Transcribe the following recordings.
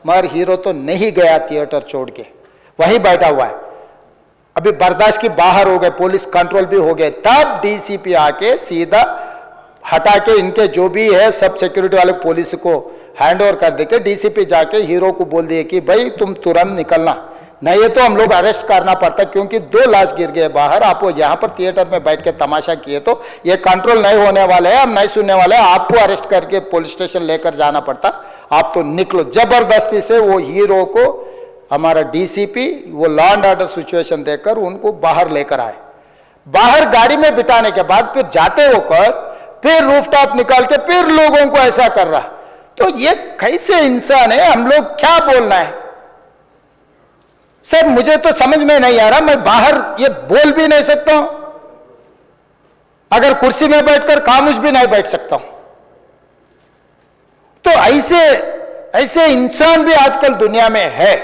मगर हीरो तो नहीं गया थिएटर छोड़ के, वहीं बैठा हुआ है। अभी बर्दाश्त की बाहर हो गए, पुलिस कंट्रोल भी हो गए, तब डीसीपी आके सीधा हटा के इनके जो भी है सब सिक्योरिटी वाले पुलिस को हैंड ओवर कर देके डीसीपी जाके हीरो को बोल दिए कि भाई तुम तुरंत निकलना, नहीं तो हम लोग अरेस्ट करना पड़ता, क्योंकि 2 लाश गिर गए बाहर, आप यहाँ पर थिएटर में बैठ के तमाशा किए तो ये कंट्रोल नहीं होने वाले हैं, हम नहीं सुनने वाले हैं, आपको अरेस्ट करके पुलिस स्टेशन लेकर जाना पड़ता, आप तो निकलो। जबरदस्ती से वो हीरो को हमारा डीसीपी वो लॉ एंड ऑर्डर सिचुएशन देखकर उनको बाहर लेकर आए। बाहर गाड़ी में बिठाने के बाद फिर जाते वक्त फिर रूफटॉप निकाल के फिर लोगों को ऐसा कर रहा, तो ये कैसे इंसान है, हम लोग क्या बोलना है सर? मुझे तो समझ में नहीं आ रहा, मैं बाहर ये बोल भी नहीं सकता हूं, अगर कुर्सी में बैठकर खामोश भी नहीं बैठ सकता हूं। तो ऐसे इंसान भी आजकल दुनिया में है,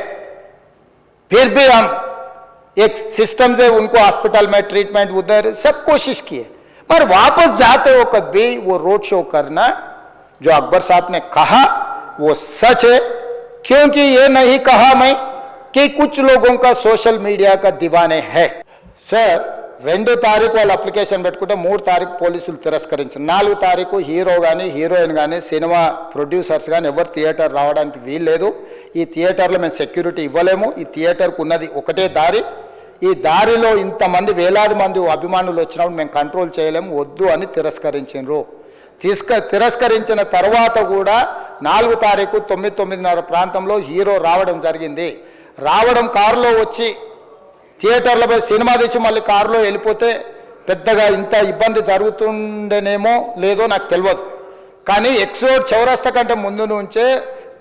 फिर भी हम एक सिस्टम से उनको हॉस्पिटल में ट्रीटमेंट उधर सब कोशिश किए, पर वापस जाते वक्त भी वो रोड शो करना जो अकबर साहब ने कहा वो सच है, क्योंकि ये नहीं कहा मैं कि कुछ लोगों का सोशल मीडिया का दीवाने है। सर 2 తారీఖు వాళ్ళు అప్లికేషన్ పెట్టుకుంటే 3 తారీఖు పోలీసులు తిరస్కరించారు, 4 తారీఖు హీరో కానీ హీరోయిన్ కానీ సినిమా ప్రొడ్యూసర్స్ కానీ ఎవరు థియేటర్ రావడానికి వీల్లేదు, ఈ థియేటర్లో మేము సెక్యూరిటీ ఇవ్వలేము, ఈ థియేటర్కు ఉన్నది ఒకటే దారి, ఈ దారిలో ఇంతమంది వేలాది మంది అభిమానులు వచ్చినప్పుడు మేము కంట్రోల్ చేయలేము, వద్దు అని తిరస్కరించారు। తిరస్కరించిన తర్వాత కూడా 4 తారీఖు 9:30 ప్రాంతంలో హీరో రావడం జరిగింది। రావడం కారులో వచ్చి థియేటర్లో పోయి సినిమా తీసి మళ్ళీ కారులో వెళ్ళిపోతే పెద్దగా ఇంత ఇబ్బంది జరుగుతుండేనేమో లేదో నాకు తెలియదు, కానీ ఎక్స్రోడ్ చౌరస్తా కంటే ముందు నుంచే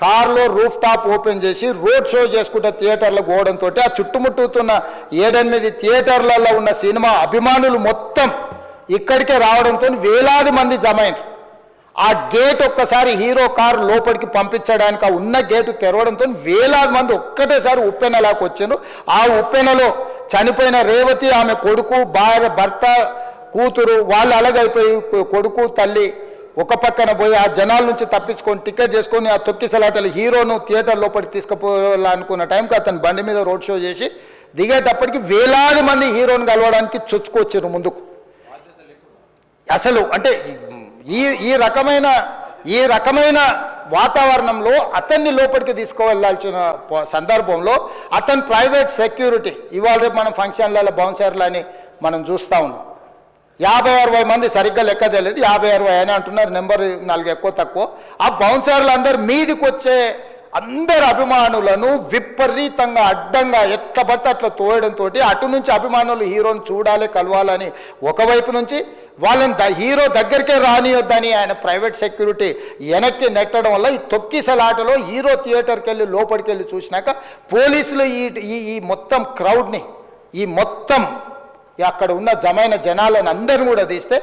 కారులో రూఫ్ టాప్ ఓపెన్ చేసి రోడ్ షో చేసుకుంటే థియేటర్లో పోవడంతో ఆ చుట్టుముట్టుతున్న 7-8 థియేటర్లలో ఉన్న సినిమా అభిమానులు మొత్తం ఇక్కడికే రావడంతో వేలాది మంది జమ అయ్యారు। ఆ గేట్ ఒక్కసారి హీరో కారు లోపలికి పంపించడానికి ఆ ఉన్న గేటు తెరవడంతో వేలాది మంది ఒక్కటేసారి ఉప్పెనలాకి వచ్చారు। ఆ ఉప్పెనలో చనిపోయిన రేవతి, ఆమె కొడుకు, భార్య, భర్త, కూతురు వాళ్ళు అలాగైపోయి కొడుకు తల్లి ఒక పక్కన పోయి ఆ జనాల నుంచి తప్పించుకొని టికెట్ చేసుకొని ఆ తొక్కిసలాటలు హీరోను థియేటర్ లోపలికి తీసుకుపోవాలనుకున్న టైంకి అతను బండి మీద రోడ్ షో చేసి దిగేటప్పటికి వేలాది మంది హీరోను కలవడానికి చొచ్చుకొచ్చారు ముందుకు। అసలు అంటే ఈ రకమైన వాతావరణంలో అతన్ని లోపలికి తీసుకువెళ్ళాల్సిన సందర్భంలో అతను ప్రైవేట్ సెక్యూరిటీ, ఇవాళ రేపు మనం ఫంక్షన్లలో బౌన్సర్లు అని మనం చూస్తూ ఉన్నాం, 50-60 మంది సరిగ్గా లెక్క తెలియదు, 50-60 అని అంటున్నారు, నెంబర్ 4 ఎక్కువ తక్కువ। ఆ బౌన్సర్లు అందరు మీదికి వచ్చే అందరు అభిమానులను విపరీతంగా అడ్డంగా ఎట్లా పడితే అట్లా తోయడంతో అటు నుంచి అభిమానులు హీరోని చూడాలి కలవాలని ఒకవైపు నుంచి వాళ్ళని హీరో దగ్గరికే రానియొద్దని ఆయన ప్రైవేట్ సెక్యూరిటీ వెనక్కి నెట్టడం వల్ల ఈ తొక్కిసలాటలో హీరో థియేటర్కి వెళ్ళి లోపలికి వెళ్ళి చూసినాక పోలీసులు ఈ మొత్తం క్రౌడ్ని ఈ మొత్తం అక్కడ ఉన్న జమైన జనాలను అందరిని కూడా తీస్తే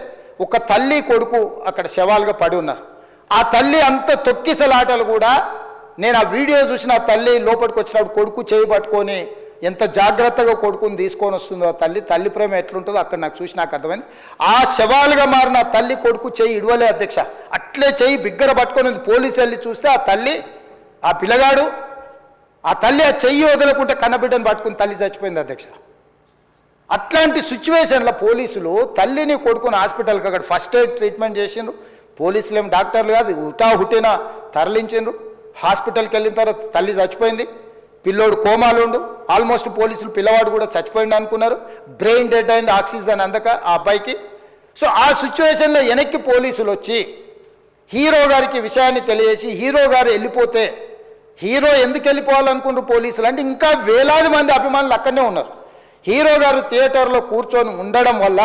ఒక తల్లి కొడుకు అక్కడ శవాలుగా పడి ఉన్నారు। ఆ తల్లి అంత తొక్కిసలాటలు కూడా నేను ఆ వీడియో చూసిన ఆ తల్లి లోపలికి వచ్చినప్పుడు కొడుకు చేయి పట్టుకొని ఎంత జాగ్రత్తగా కొడుకుని తీసుకొని వస్తుందో తల్లి ప్రేమ ఎట్లుంటుందో అక్కడ నాకు చూసి నాకు అర్థమైంది। ఆ శవాలుగా మారిన తల్లి కొడుకు చేయి ఇడవలే అధ్యక్ష, అట్లే చేయి బిగ్గర పట్టుకొని పోలీసు వెళ్ళి చూస్తే ఆ తల్లి ఆ పిల్లగాడు ఆ తల్లి ఆ చెయ్యి వదలకుంటే కన్నబిడ్డను పట్టుకుని తల్లి చచ్చిపోయింది అధ్యక్ష। అట్లాంటి సిచ్యువేషన్లో పోలీసులు తల్లిని కొడుకుని హాస్పిటల్కి అక్కడ ఫస్ట్ ఎయిడ్ ట్రీట్మెంట్ చేసిండ్రు, పోలీసులు ఏం డాక్టర్లు కాదు హుటాహుటిన తరలించిండ్రు। హాస్పిటల్కి వెళ్ళిన తర్వాత తల్లి చచ్చిపోయింది, పిల్లోడు కోమాలుండు, ఆల్మోస్ట్ పోలీసులు పిల్లవాడు కూడా చచ్చిపోయింది అనుకున్నారు, బ్రెయిన్ డెడ్ అయింది ఆక్సిజన్ అందక ఆ అబ్బాయికి। సో ఆ సిచ్యువేషన్లో వెనక్కి పోలీసులు వచ్చి హీరో గారికి విషయాన్ని తెలియజేసి హీరో గారు వెళ్ళిపోతే హీరో ఎందుకు వెళ్ళిపోవాలనుకున్నారు పోలీసులు అంటే ఇంకా వేలాది మంది అభిమానులు అక్కడనే ఉన్నారు। హీరో గారు థియేటర్లో కూర్చొని ఉండడం వల్ల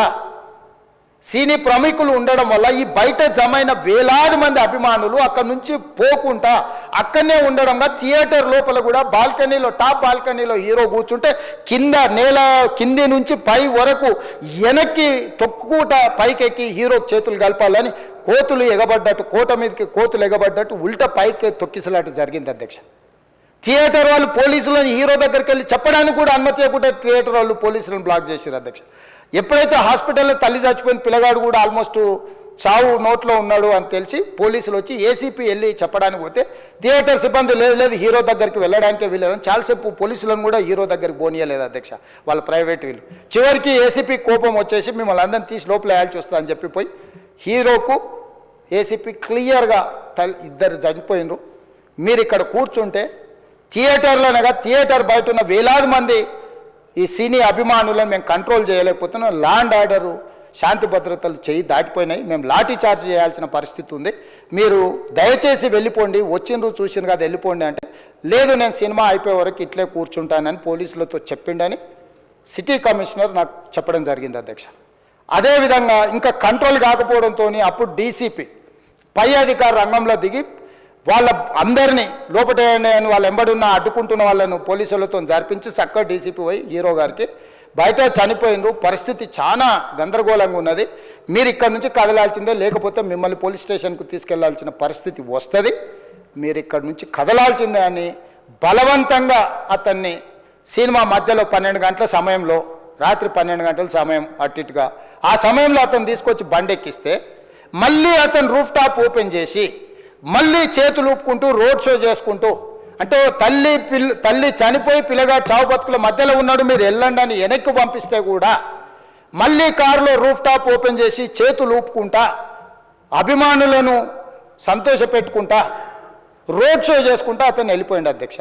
సినీ ప్రముఖులు ఉండడం వల్ల ఈ బయట జమైన వేలాది మంది అభిమానులు అక్కడ నుంచి పోకుండా అక్కడనే ఉండడంగా థియేటర్ లోపల కూడా బాల్కనీలో టాప్ బాల్కనీలో హీరో కూర్చుంటే కింది నుంచి పై వరకు వెనక్కి తొక్కుట పైకెక్కి హీరోకి చేతులు కలపాలని కోతులు ఎగబడ్డట్టు కోట మీదకి కోతులు ఎగబడ్డట్టు ఉల్టా పైకి తొక్కిసలాట జరిగింది అధ్యక్ష। థియేటర్ వాళ్ళు పోలీసులను హీరో దగ్గరికి వెళ్ళి చెప్పడానికి కూడా అనుమతి ఇవ్వకుండా థియేటర్ వాళ్ళు పోలీసులను బ్లాక్ చేశారు అధ్యక్ష। ఎప్పుడైతే హాస్పిటల్లో తల్లి చచ్చిపోయిన పిల్లగాడు కూడా ఆల్మోస్ట్ చావు నోట్లో ఉన్నాడు అని తెలిసి పోలీసులు వచ్చి ఏసీపీ వెళ్ళి చెప్పడానికి పోతే థియేటర్ సిబ్బంది లేదు హీరో దగ్గరికి వెళ్ళడానికే వీలేదని చాలాసేపు పోలీసులను కూడా హీరో దగ్గరికి పోనీయలేదు అధ్యక్ష, వాళ్ళ ప్రైవేట్ వీళ్ళు. చివరికి ఏసీపీ కోపం వచ్చేసి మిమ్మల్ని అందరిని తీసి లోపల వేయాల్సి వస్తా అని చెప్పిపోయి హీరోకు ఏసీపీ క్లియర్గా ఇద్దరు చనిపోయినరు. మీరు ఇక్కడ కూర్చుంటే థియేటర్లోనగా థియేటర్ బయట ఉన్న వేలాది మంది ఈ సినీ అభిమానులను మేము కంట్రోల్ చేయలేకపోతున్నాం. ల్యాండ్ ఆర్డరు శాంతి భద్రతలు చేయి దాటిపోయినాయి, మేము లాఠీ చార్జ్ చేయాల్సిన పరిస్థితి ఉంది, మీరు దయచేసి వెళ్ళిపోండి, వచ్చిండ్రు చూసిండ్రు కదా వెళ్ళిపోండి అంటే లేదు నేను సినిమా అయిపోయే వరకు ఇట్లే కూర్చుంటానని పోలీసులతో చెప్పిండని సిటీ కమిషనర్ నాకు చెప్పడం జరిగింది అధ్యక్ష. అదేవిధంగా ఇంకా కంట్రోల్ కాకపోవడంతో అప్పుడు డీసీపీ పై అధికార రంగంలో దిగి వాళ్ళ అందరినీ లోపట వాళ్ళ ఎంబడున్న అడ్డుకుంటున్న వాళ్ళను పోలీసులతో జరిపించి చక్కగా డీసీపీ పోయి హీరో గారికి బయట చనిపోయినరు, పరిస్థితి చాలా గందరగోళంగా ఉన్నది, మీరు ఇక్కడ నుంచి కదలాల్సిందే లేకపోతే మిమ్మల్ని పోలీస్ స్టేషన్కు తీసుకెళ్లాల్సిన పరిస్థితి వస్తుంది, మీరు ఇక్కడ నుంచి కదలాల్సిందే అని బలవంతంగా అతన్ని సినిమా మధ్యలో 12 గంటల సమయంలో రాత్రి 12 గంటల సమయం అట్టిట్టుగా ఆ సమయంలో అతను తీసుకొచ్చి బండెక్కిస్తే మళ్ళీ అతను రూఫ్ టాప్ ఓపెన్ చేసి మళ్ళీ చేతులు ఊపుకుంటూ రోడ్ షో చేసుకుంటూ అంటే తల్లి చనిపోయి పిల్లగాడు చావు బతుకుల మధ్యలో ఉన్నాడు మీరు వెళ్ళండి అని వెనక్కి పంపిస్తే కూడా మళ్ళీ కారులో రూఫ్ టాప్ ఓపెన్ చేసి చేతులు ఊపుకుంటా అభిమానులను సంతోషపెట్టుకుంటా రోడ్ షో చేసుకుంటా అతను వెళ్ళిపోయింది అధ్యక్ష.